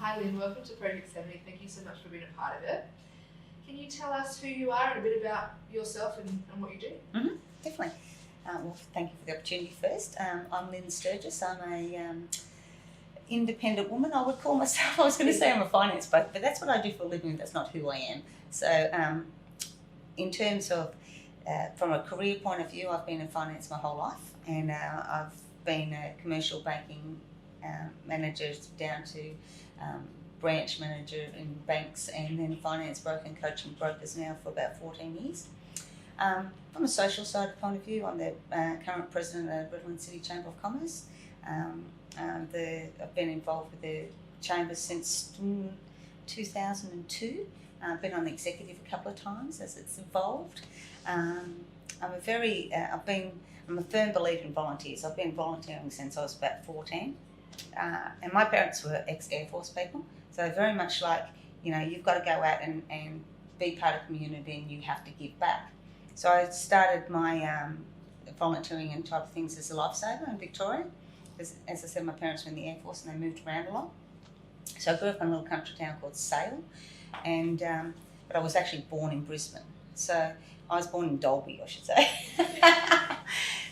Hi Lynne, welcome to Project 70. Thank you so much for being a part of it. Can you tell us who you are and a bit about yourself and what you do? Definitely. Well, thank you for the opportunity first. I'm Lynne Sturgess. I'm a independent woman, I would call myself. I was going to say I'm a finance broker, but that's what I do for a living. That's not who I am. So in terms of, from a career point of view, I've been in finance my whole life, and I've been a commercial banking manager down to branch manager in banks, and then finance broker and coaching brokers now for about 14 years. From a social side point of view, I'm the current president of Redlands City Chamber of Commerce. I've been involved with the chamber since 2002. I've been on the executive a couple of times as it's evolved. I'm a firm believer in volunteers. I've been volunteering since I was about 14. And my parents were ex-Air Force people, so very much like, you've got to go out and be part of the community and you have to give back. So I started my volunteering and type of things as a lifesaver in Victoria, because as I said, my parents were in the Air Force and they moved around a lot. So I grew up in a little country town called Sale, and but I was actually born in Brisbane. So I was born in Dalby, I should say.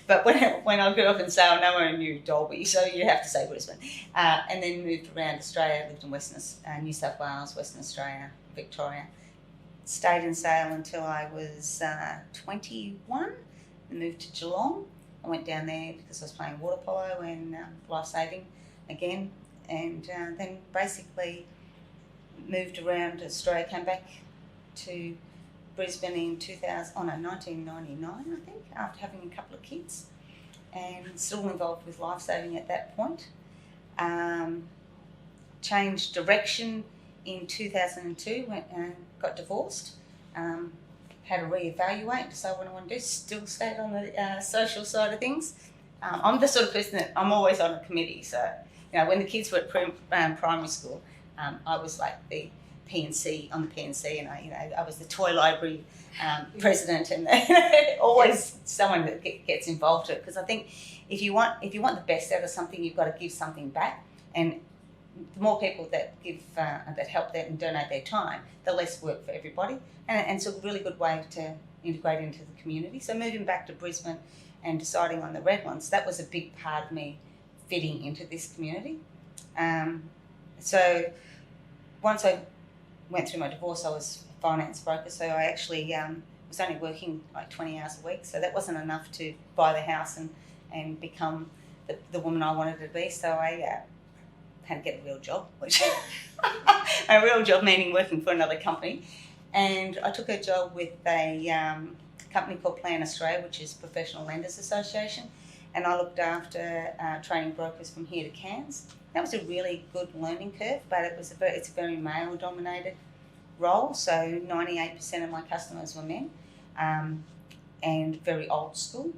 But when I grew up in Sale, no one knew Dalby, so you have to say Brisbane. And then moved around Australia, lived in New South Wales, Western Australia, Victoria. Stayed in Sale until I was 21, and moved to Geelong. I went down there because I was playing water polo and life-saving again, and then basically moved around Australia, came back to Brisbane in 1999, I think, after having a couple of kids, and still involved with life-saving at that point. Changed direction in 2002, got divorced, had to reevaluate, decide what I want to do, still stayed on the social side of things. I'm the sort of person that I'm always on a committee, so when the kids were at primary school, I was like the P&C on the P&C, and I was the toy library president, and always someone that gets involved in it, because I think if you want the best out of something, you've got to give something back, and the more people that give that help that and donate their time, the less work for everybody, and it's a really good way to integrate into the community. So moving back to Brisbane and deciding on the Redlands, that was a big part of me fitting into this community. So once I went through my divorce, I was a finance broker, so I actually was only working like 20 hours a week, so that wasn't enough to buy the house and become the woman I wanted to be. So I had to get a real job, which a real job meaning working for another company, and I took a job with a company called Plan Australia, which is Professional Lenders Association, and I looked after training brokers from here to Cairns. That was a really good learning curve, but it's a very male-dominated role, so 98% of my customers were men, and very old school.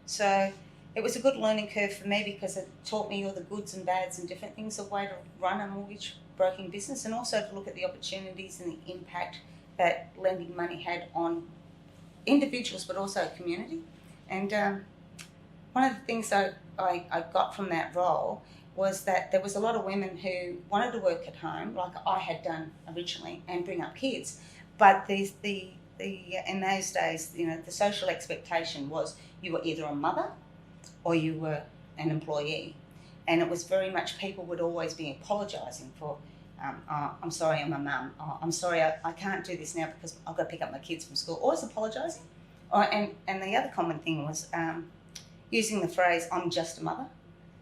So it was a good learning curve for me because it taught me all the goods and bads and different things, a way to run a mortgage broking business, and also to look at the opportunities and the impact that lending money had on individuals, but also a community. And one of the things that I got from that role was that there was a lot of women who wanted to work at home, like I had done originally, and bring up kids. But in those days, the social expectation was you were either a mother or you were an employee. And it was very much, people would always be apologising for, I'm sorry, I'm a mum. Oh, I'm sorry, I can't do this now because I've got to pick up my kids from school. Always apologising. And the other common thing was using the phrase, I'm just a mother.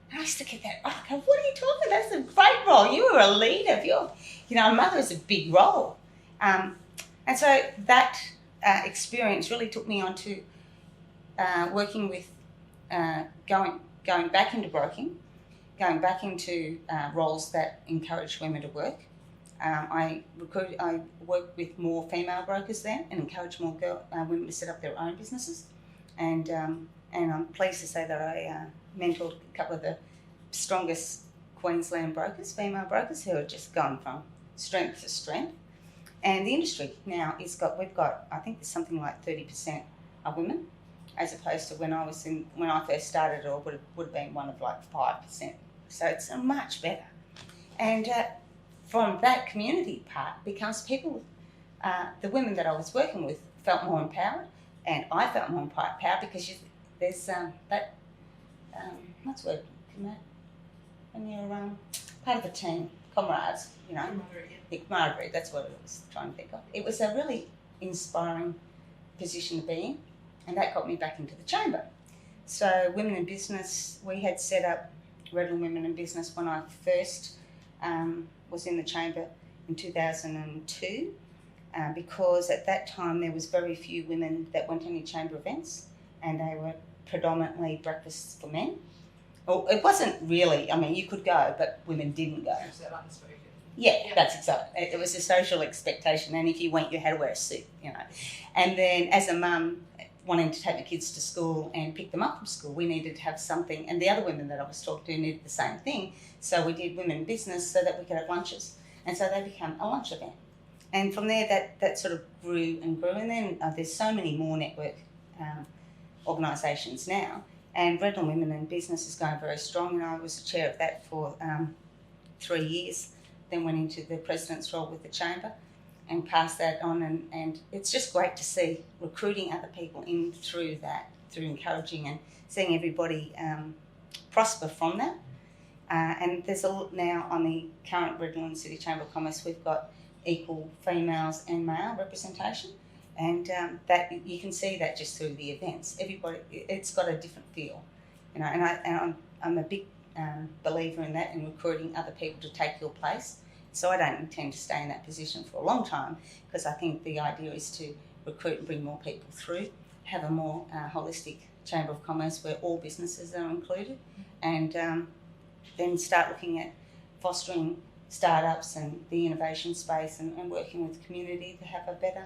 And I used to get that, what are you talking about? That's a great role. You were a leader. A mother is a big role. And so that experience really took me on to working with, going back into broking, going back into roles that encourage women to work. I worked with more female brokers then and encouraged more women to set up their own businesses. And I'm pleased to say that I mentored a couple of the strongest Queensland brokers, female brokers, who have just gone from strength to strength. And the industry now we've got, I think there's something like 30% are women, as opposed to when I first started, it would have been one of like 5%. So it's much better. And from that community part becomes people, the women that I was working with felt more empowered, and I felt more empowered because there's that, what's the word, when you're part of a team, comrades, you know. Camaraderie, that's what I was trying to think of. It was a really inspiring position to be in, and that got me back into the chamber. So Women in Business, we had set up Redlands Women in Business when I first was in the chamber in 2002, because at that time there was very few women that went to any chamber events, and they were predominantly breakfasts for men. Well, it wasn't really, I mean, you could go, but women didn't go. Yeah, that's exactly. It was a social expectation, and if you went, you had to wear a suit, you know. And then as a mum, wanting to take my kids to school and pick them up from school, we needed to have something, and the other women that I was talking to needed the same thing. So we did Women in Business so that we could have lunches, and so they became a lunch event. And from there, that sort of grew and grew, and then there's so many more network organisations now, and Redlands Women in Business is going very strong, and I was the chair of that for 3 years, then went into the president's role with the chamber and passed that on, and it's just great to see recruiting other people in through that, through encouraging and seeing everybody prosper from that. And there's now on the current Redlands City Chamber of Commerce, we've got equal females and male representation, and that you can see that just through the events. Everybody, it's got a different feel, you know. And I'm a big believer in that, in recruiting other people to take your place. So I don't intend to stay in that position for a long time, because I think the idea is to recruit and bring more people through, have a more holistic Chamber of Commerce where all businesses are included, and then start looking at fostering startups and the innovation space, and working with the community to have a better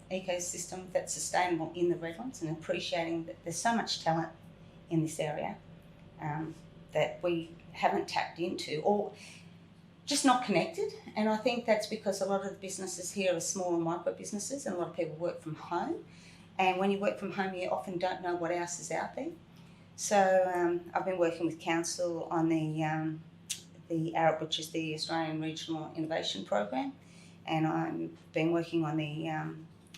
ecosystem that's sustainable in the Redlands, and appreciating that there's so much talent in this area that we haven't tapped into, or just not connected. And I think that's because a lot of the businesses here are small and micro businesses, and a lot of people work from home. And when you work from home, you often don't know what else is out there. So I've been working with council on the ARIP, which is the Australian Regional Innovation Program, and I've been working on the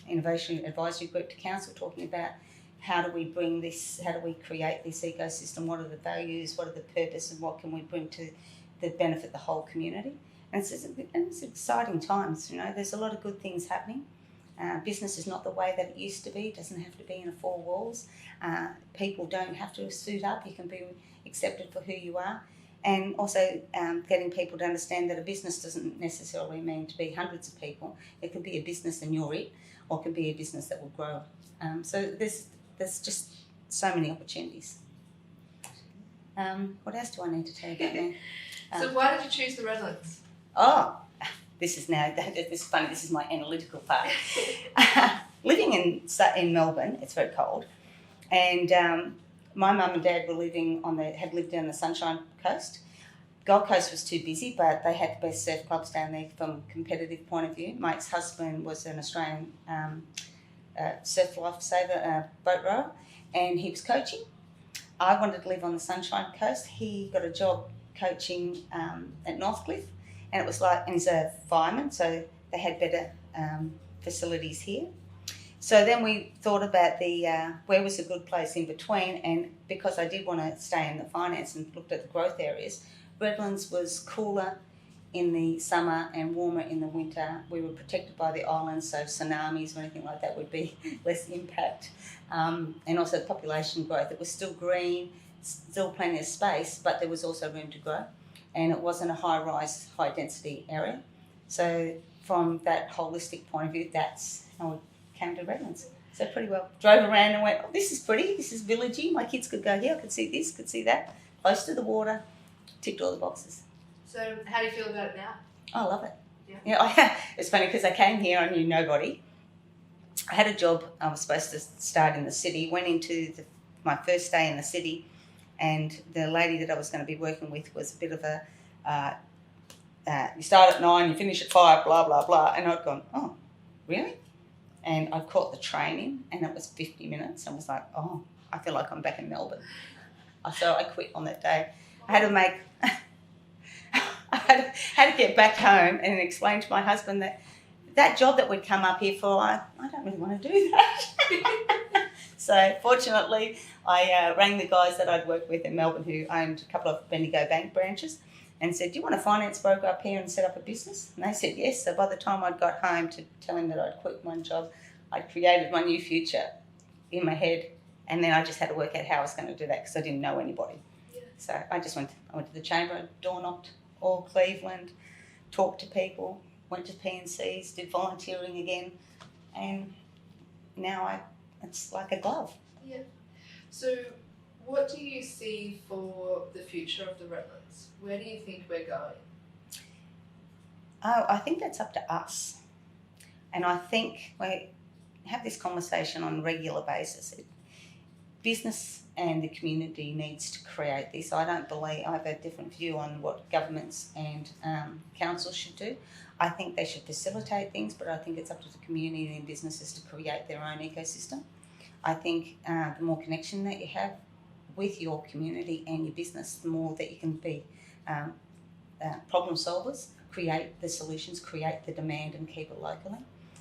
Innovation Advisory Group to council, talking about how do we bring this, how do we create this ecosystem, what are the values, what are the purpose, and what can we bring to benefit the whole community. And it's exciting times, you know. There's a lot of good things happening. Business is not the way that it used to be. It doesn't have to be in the four walls. People don't have to suit up. You can be accepted for who you are. And also getting people to understand that a business doesn't necessarily mean to be hundreds of people. It can be a business and you're it, or it can be a business that will grow. So there's just so many opportunities. What else do I need to tell you about now? So why did you choose the Redlands? Oh, this is funny, this is my analytical part. Living in Melbourne, it's very cold, and my mum and dad had lived down the Sunshine Coast. Gold Coast was too busy, but they had the best surf clubs down there from a competitive point of view. My ex-husband was an Australian surf lifesaver, boat rower, and he was coaching. I wanted to live on the Sunshine Coast. He got a job coaching at Northcliffe, and it was like, and he's a fireman, so they had better facilities here. So then we thought about where was a good place in between, and because I did want to stay in the finance and looked at the growth areas, Redlands was cooler in the summer and warmer in the winter. We were protected by the islands, so tsunamis or anything like that would be less impact. And also population growth. It was still green, still plenty of space, but there was also room to grow. And it wasn't a high-rise, high-density area. So from that holistic point of view, that's how we came to Redlands. So pretty well drove around and went, oh, this is pretty, this is villagey. My kids could go here, I could see this, could see that. Close to the water, ticked all the boxes. So how do you feel about it now? I love it. Yeah. It's funny because I came here, I knew nobody. I had a job, I was supposed to start in the city, went into my first day in the city, and the lady that I was going to be working with was a bit of a, you start at 9, you finish at 5, blah, blah, blah. And I'd gone, oh, really? And I caught the train in, and it was 50 minutes. I was like, oh, I feel like I'm back in Melbourne. So I quit on that day. I had had to get back home and explain to my husband that job that we'd come up here for, I don't really want to do that. So fortunately, I rang the guys that I'd worked with in Melbourne who owned a couple of Bendigo Bank branches and said, do you want a finance broker up here and set up a business? And they said yes. So by the time I'd got home to tell him that I'd quit my job, I'd created my new future in my head, and then I just had to work out how I was going to do that because I didn't know anybody. Yeah. So I went to the chamber, door knocked all Cleveland, talked to people, went to PNCs, did volunteering again, and now it's like a glove. Yeah. So what do you see for the future of the Redlands? Where do you think we're going? Oh, I think that's up to us. And I think we have this conversation on a regular basis. Business and the community needs to create this. I have a different view on what governments and councils should do. I think they should facilitate things, but I think it's up to the community and businesses to create their own ecosystem. I think the more connection that you have with your community and your business, the more that you can be problem solvers, create the solutions, create the demand and keep it locally.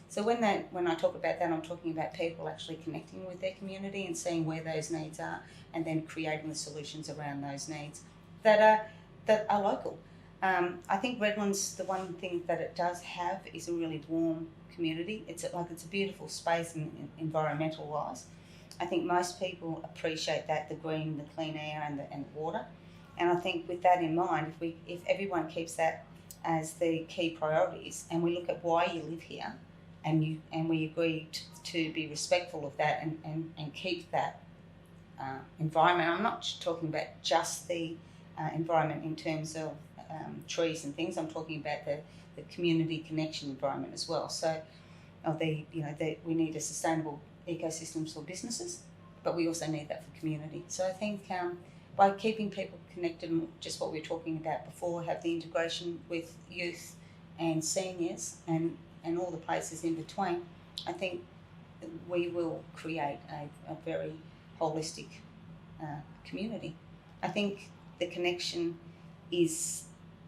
So when I talk about that, I'm talking about people actually connecting with their community and seeing where those needs are and then creating the solutions around those needs that are local. I think Redlands, the one thing that it does have is a really warm community. It's a beautiful space environmental wise. I think most people appreciate that, the green, the clean air and the water. And I think with that in mind, if everyone keeps that as the key priorities and we look at why you live here and we agree to be respectful of that and keep that environment. I'm not talking about just the environment in terms of trees and things. I'm talking about the community connection environment as well. So, we need a sustainable ecosystems for businesses, but we also need that for community. So I think by keeping people connected, and just what we were talking about before, have the integration with youth and seniors and all the places in between, I think we will create a very holistic community. I think the connection is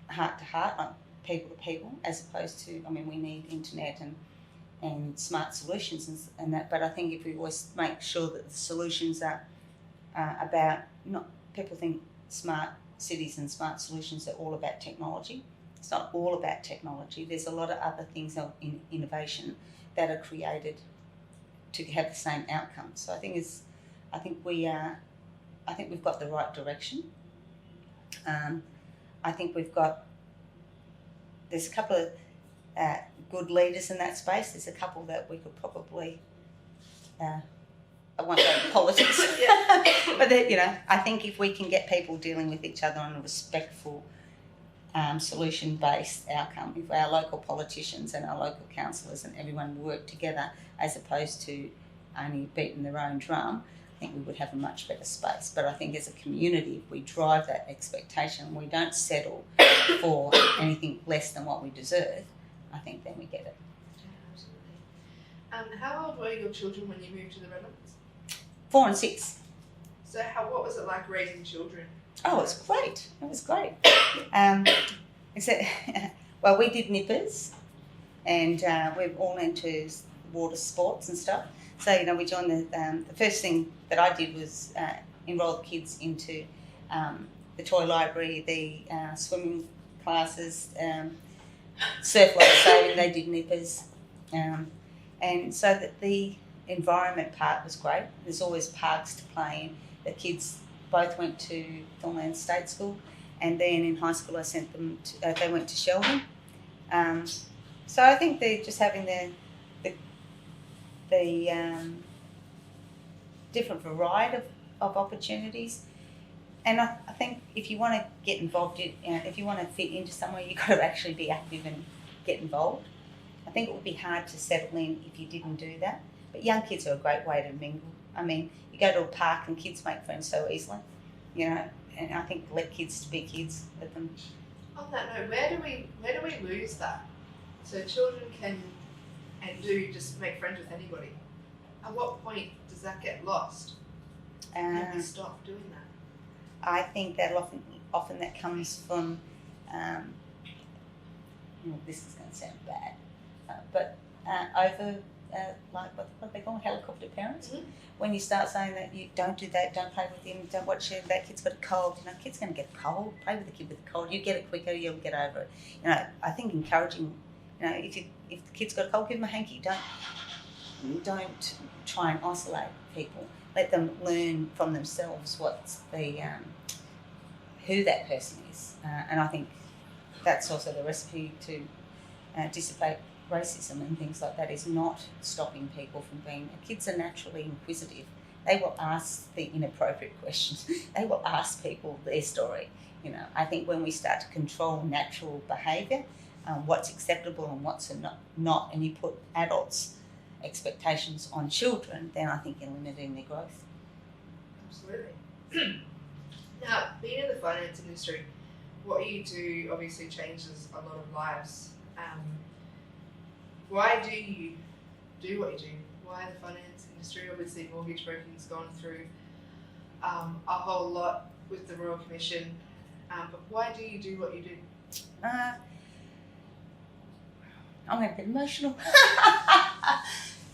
heart to heart, like people to people, as opposed to, we need internet and smart solutions and that, but I think if we always make sure that the solutions are about, not, people think smart cities and smart solutions are all about technology. It's not all about technology. There's a lot of other things in innovation that are created to have the same outcome. So I think we've got the right direction. I think there's a couple of good leaders in that space. There's a couple that we could probably, I won't go into politics, but I think if we can get people dealing with each other on a respectful, solution-based outcome, if our local politicians and our local councillors and everyone work together as opposed to only beating their own drum, I think we would have a much better space. But I think as a community, if we drive that expectation, we don't settle for anything less than what we deserve, I think then we get it. Yeah, absolutely. How old were your children when you moved to the Redlands? 4 and 6. So what was it like raising children? Oh, it was great. It was great. Well, we did nippers, and we're all into water sports and stuff. So, we joined the first thing that I did was enrol the kids into the toy library, the swimming classes, surf life saving, they did nippers. And so that the environment part was great. There's always parks to play in. The kids both went to Redlands State School, and then in high school I sent them they went to Sheldon. So I think they're just having the different variety of opportunities. And I think if you want to get involved, if you want to fit into somewhere, you've got to actually be active and get involved. I think it would be hard to settle in if you didn't do that. But young kids are a great way to mingle. You go to a park and kids make friends so easily, and I think let kids be kids, let them. On that note, where do we lose that? So children can and do just make friends with anybody. At what point does that get lost? Can we stop doing that? I think that often that comes from this is going to sound bad, but over like what they call helicopter parents. Mm-hmm. When you start saying that you don't do that, don't play with him, don't watch him, that kid's got a cold. Kid's going to get a cold. Play with the kid with a cold. You get it quicker, you'll get over it. I think encouraging. If the kid's got a cold, give them a hanky. Don't try and isolate people. Let them learn from themselves what's the who that person is, and I think that's also the recipe to dissipate racism and things like that, is not stopping people from being. Kids are naturally inquisitive. They will ask the inappropriate questions. They will ask people their story. I think when we start to control natural behaviour, what's acceptable and what's not, and you put adults' expectations on children, then I think you're limiting their growth. Absolutely. Now, being in the finance industry, what you do obviously changes a lot of lives. Why do you do what you do? Why the finance industry? Obviously, mortgage broking's gone through a whole lot with the Royal Commission, but why do you do what you do? I'm going to get emotional.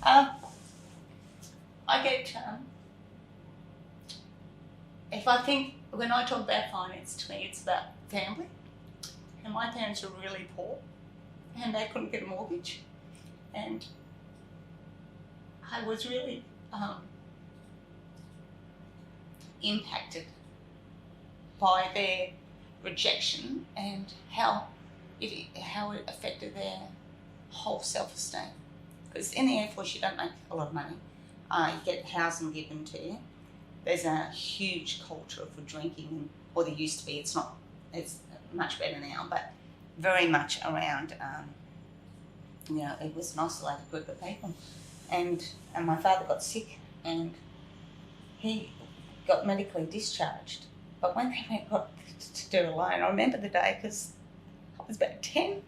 I get, if I think, when I talk about finance, to me it's about family. And my parents were really poor and they couldn't get a mortgage. And I was really impacted by their rejection and how it affected their whole self-esteem. Because in the Air Force you don't make a lot of money. You get housing given to you. There's a huge culture for drinking, or there used to be. It's much better now, but very much around, it was an isolated group of people. And my father got sick and he got medically discharged. But when they got to do a loan, I remember the day because I was about 10,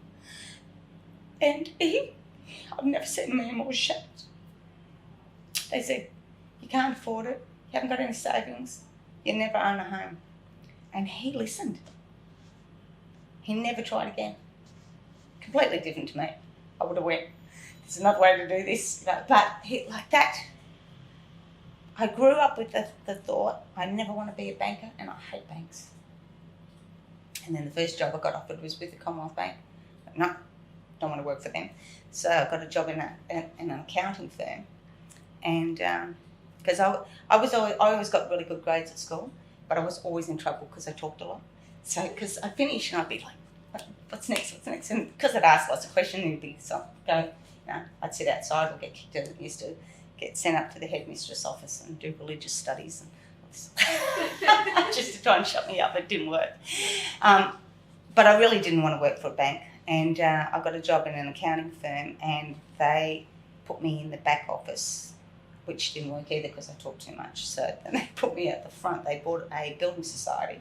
and I've never seen a man more shocked. They said, you can't afford it, you haven't got any savings, you never own a home. And he listened. He never tried again. Completely different to me. I would have went, there's another way to do this. But he, like that, I grew up with the thought, I never want to be a banker and I hate banks. And then the first job I got offered was with the Commonwealth Bank. No, don't want to work for them. So I got a job in an accounting firm. And because I always got really good grades at school, but I was always in trouble because I talked a lot. So because I'd finish and I'd be like, what's next? And because I'd ask lots of questions, it'd be I'd sit outside or get kicked out. I used to get sent up to the headmistress office and do religious studies and just to try and shut me up. It didn't work. But I really didn't want to work for a bank. And I got a job in an accounting firm and they put me in the back office, which didn't work either because I talked too much. So then they put me at the front. They bought a building society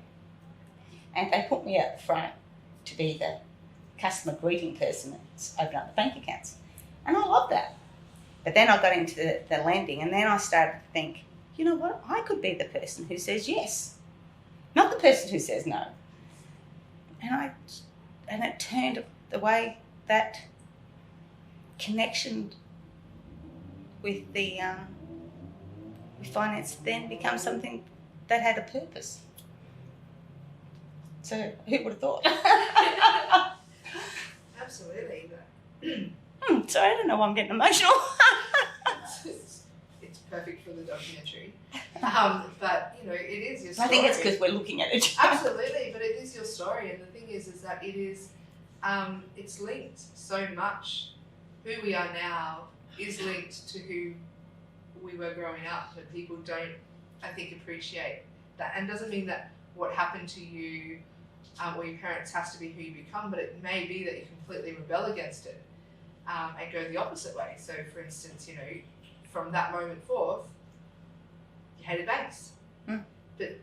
and they put me at the front to be the customer greeting person that's opened up the bank accounts. And I loved that. But then I got into the lending and then I started to think, you know what, I could be the person who says yes, not the person who says no. And it turned the way that connection with the with finance then become something that had a purpose. So who would have thought? Absolutely. Sorry, I don't know why I'm getting emotional. It's perfect for the documentary. But it is your story. I think it's because we're looking at it. Absolutely, but it is your story, and the thing is that it is, it's linked so much. Who we are now is linked to who we were growing up, but people don't, I think, appreciate that. And doesn't mean that what happened to you or your parents has to be who you become, but it may be that you completely rebel against it and go the opposite way. So, for instance, from that moment forth, you hated banks. Mm. But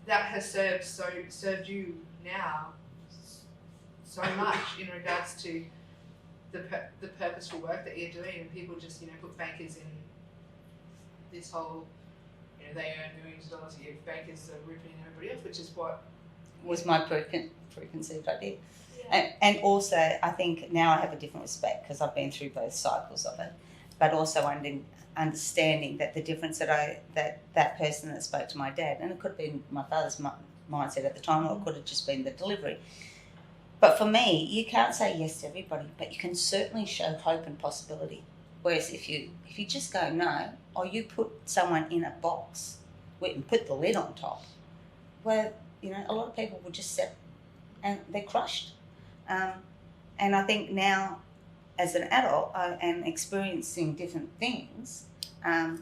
that has served you now so much in regards to the purposeful work that you're doing, and people just put bankers in this whole they earn millions of dollars a year. Bankers are ripping everybody else, which is what was my preconceived idea. Yeah. And also, I think now I have a different respect because I've been through both cycles of it, but also understanding that the difference that person that spoke to my dad, and it could have been my father's mindset at the time, or it could have just been the delivery. But for me, you can't say yes to everybody, but you can certainly show hope and possibility. Whereas if you just go no, or you put someone in a box and put the lid on top, well, a lot of people will just sit and they're crushed. And I think now, as an adult and experiencing different things, I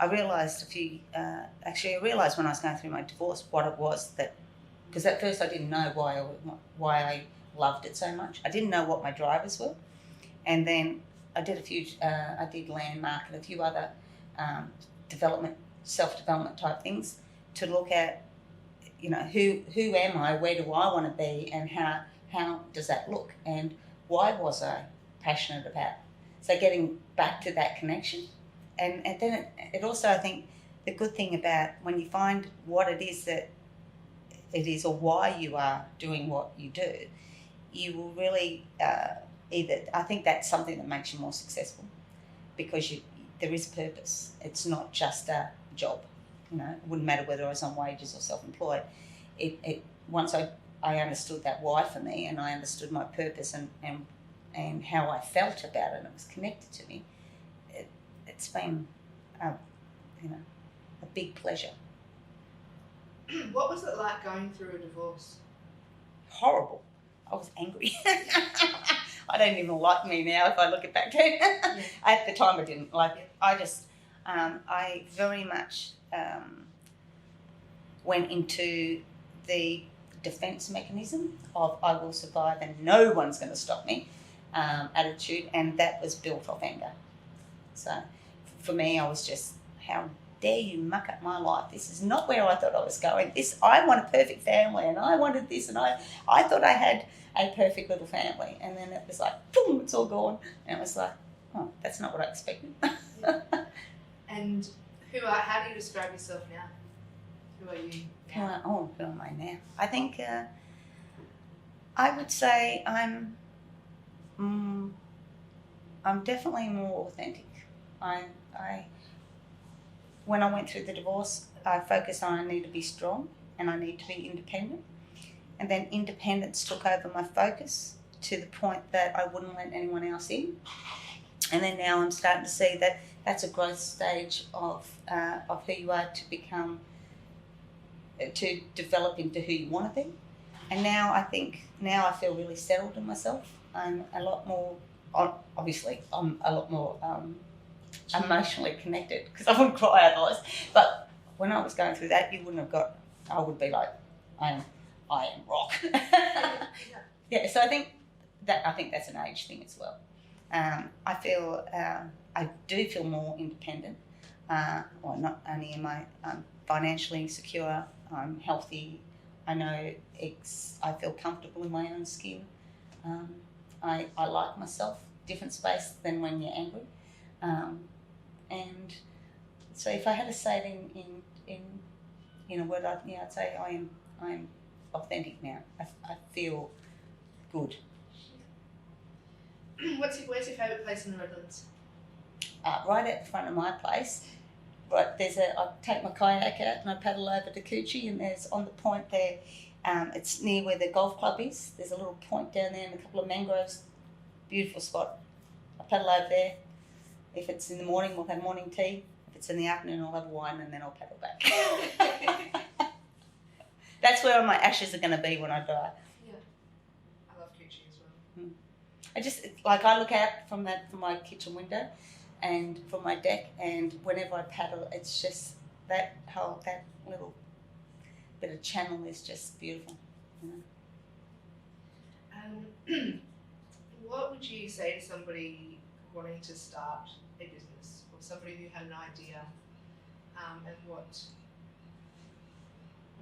realised I realised when I was going through my divorce what it was because at first I didn't know why I loved it so much. I didn't know what my drivers were, and then I did Landmark and a few other self-development type things to look at, who am I, where do I want to be, and how does that look, and why was I passionate about? So getting back to that connection, and then it also, I think, the good thing about when you find what it is that it is, or why you are doing what you do, you will really I think that's something that makes you more successful, because there is purpose. It's not just a job. It wouldn't matter whether I was on wages or self-employed. Once I understood that why for me, and I understood my purpose and how I felt about it, and it was connected to me, it's been a big pleasure. What was it like going through a divorce? Horrible. I was angry. I don't even like me now if I look it back then. Yeah. At the time I didn't. I just, I very much went into the defence mechanism of I will survive and no one's going to stop me attitude, and that was built off anger. So for me, I was just, how dare you muck up my life? This is not where I thought I was going. I want a perfect family, and I wanted this, and I thought I had a perfect little family, and then it was like, boom, it's all gone, and it was like, oh, that's not what I expected. Yeah. And how do you describe yourself now? Who are you now? Who am I now? I think I would say I'm definitely more authentic. When I went through the divorce, I focused on I need to be strong and I need to be independent. And then independence took over my focus to the point that I wouldn't let anyone else in. And then now I'm starting to see that that's a growth stage of who you are to develop into who you want to be. And now I feel really settled in myself. I'm a lot more, obviously, I'm a lot more emotionally connected, because I wouldn't cry otherwise. But when I was going through that, I would be like, I am rock. Yeah, so I think that's an age thing as well. I do feel more independent. Well, not only am I financially secure, I'm healthy. I know I feel comfortable in my own skin. I like myself. Different space than when you're angry. And so if I had to say it in a word, I'd say I am authentic now. I feel good. Where's your favourite place in the Redlands? Right at the front of my place. Right, I take my kayak out and I paddle over to Coochie, and there's on the point there. It's near where the golf club is. There's a little point down there and a couple of mangroves. Beautiful spot. I paddle over there. If it's in the morning, we'll have morning tea. If it's in the afternoon, I'll have wine, and then I'll paddle back. That's where my ashes are going to be when I die. Yeah, I love Coochie as well. I look out from my kitchen window, and from my deck, and whenever I paddle, it's just that little bit of channel is just beautiful. What would you say to somebody wanting to start a business, or somebody who had an idea, and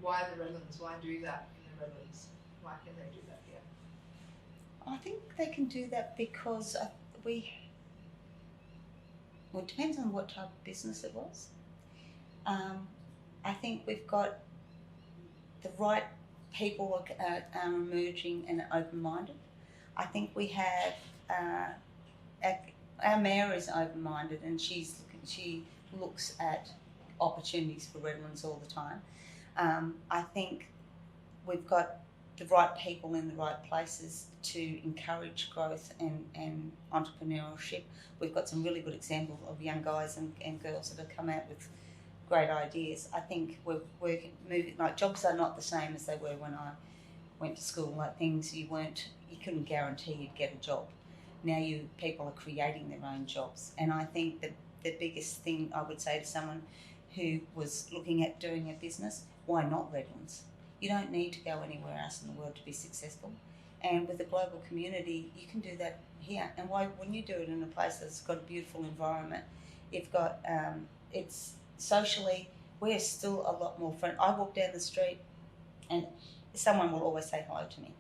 why the Redlands? Why do that in the Redlands? Why can they do that here? I think they can do that because it depends on what type of business it was. I think we've got the right people are emerging and open-minded. I think we have our mayor is open-minded, and she looks at opportunities for Redlands all the time. I think we've got the right people in the right places to encourage growth and entrepreneurship. We've got some really good examples of young guys and girls that have come out with great ideas. I think we're moving, like jobs are not the same as they were when I went to school. Like things you couldn't guarantee you'd get a job. Now people are creating their own jobs. And I think that the biggest thing I would say to someone who was looking at doing a business, why not Redlands? You don't need to go anywhere else in the world to be successful. And with the global community, you can do that here. And when you do it in a place that's got a beautiful environment, you've got, it's socially, we're still a lot more friendly. I walk down the street and someone will always say hello to me.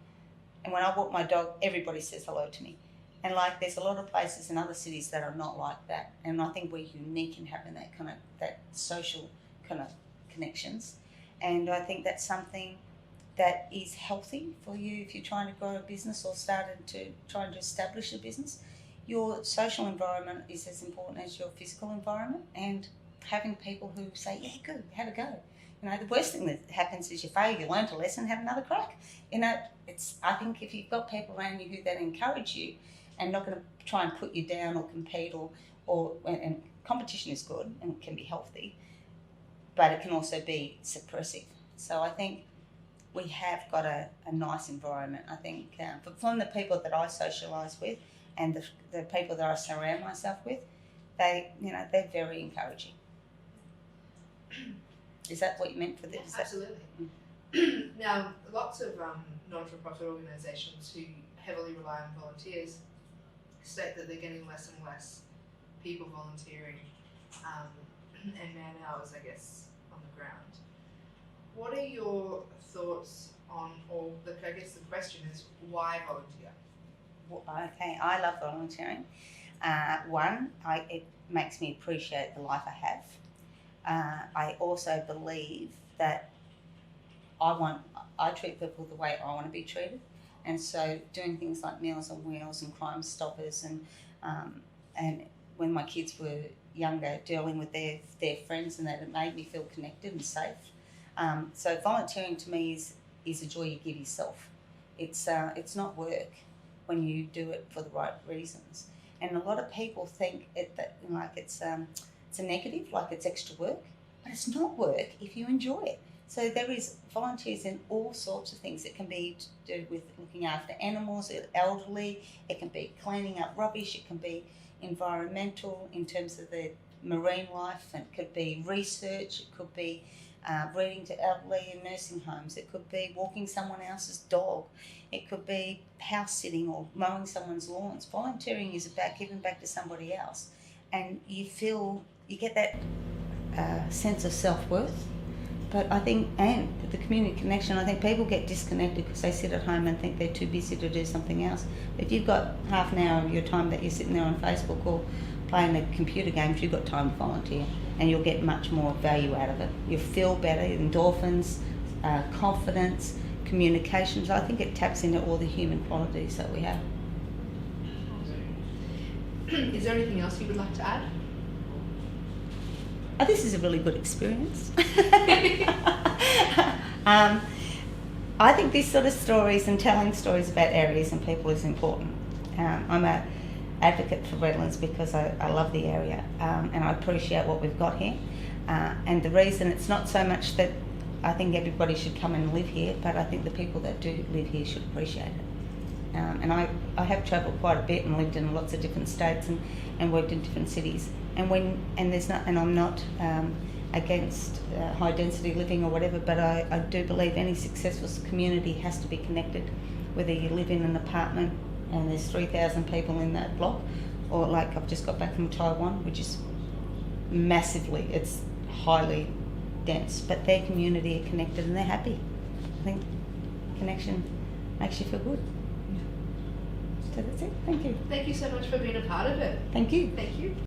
And when I walk my dog, everybody says hello to me. And like, there's a lot of places in other cities that are not like that. And I think we're unique in having that social kind of connections. And I think that's something that is healthy for you if you're trying to grow a business or trying to establish a business. Your social environment is as important as your physical environment, and having people who say, yeah, good, have a go. You know, the worst thing that happens is you fail, you learn a lesson, have another crack. You know, I think if you've got people around you that encourage you and not going to try and put you down or compete and competition is good and can be healthy, but it can also be suppressive. So I think we have got a nice environment. I think from the people that I socialise with and the people that I surround myself with, they're very encouraging. Is that what you meant for this? Yeah, absolutely. Now, lots of non-for-profit organisations who heavily rely on volunteers state that they're getting less and less people volunteering and man hours, I guess, on the ground. What are your thoughts on, I guess the question is, why volunteer? Okay, I love volunteering. It makes me appreciate the life I have. I also believe that I treat people the way I want to be treated, and so doing things like Meals on Wheels and Crime Stoppers and when my kids were younger, dealing with their friends, and that it made me feel connected and safe. So volunteering to me is a joy you give yourself. It's not work when you do it for the right reasons. And a lot of people think it's a negative, like it's extra work, but it's not work if you enjoy it. So there is volunteers in all sorts of things. It can be to do with looking after animals, elderly, it can be cleaning up rubbish, it can be environmental in terms of the marine life, and it could be research, it could be reading to elderly in nursing homes, it could be walking someone else's dog, it could be house sitting or mowing someone's lawns. Volunteering is about giving back to somebody else, and you get that sense of self-worth. But I think, and the community connection, I think people get disconnected because they sit at home and think they're too busy to do something else. If you've got half an hour of your time that you're sitting there on Facebook or playing the computer games, you've got time to volunteer, and you'll get much more value out of it. You'll feel better, endorphins, confidence, communications. I think it taps into all the human qualities that we have. Is there anything else you would like to add? Oh, this is a really good experience. I think these sort of stories and telling stories about areas and people is important. I'm an advocate for Redlands because I love the area and I appreciate what we've got here. And the reason it's not so much that I think everybody should come and live here, but I think the people that do live here should appreciate it. And I have travelled quite a bit and lived in lots of different states and worked in different cities. And I'm not against high density living or whatever, but I do believe any successful community has to be connected, whether you live in an apartment and there's 3,000 people in that block, or like I've just got back from Taiwan, which is it's highly dense, but their community are connected and they're happy. I think connection makes you feel good. So that's it. Thank you. Thank you so much for being a part of it. Thank you. Thank you.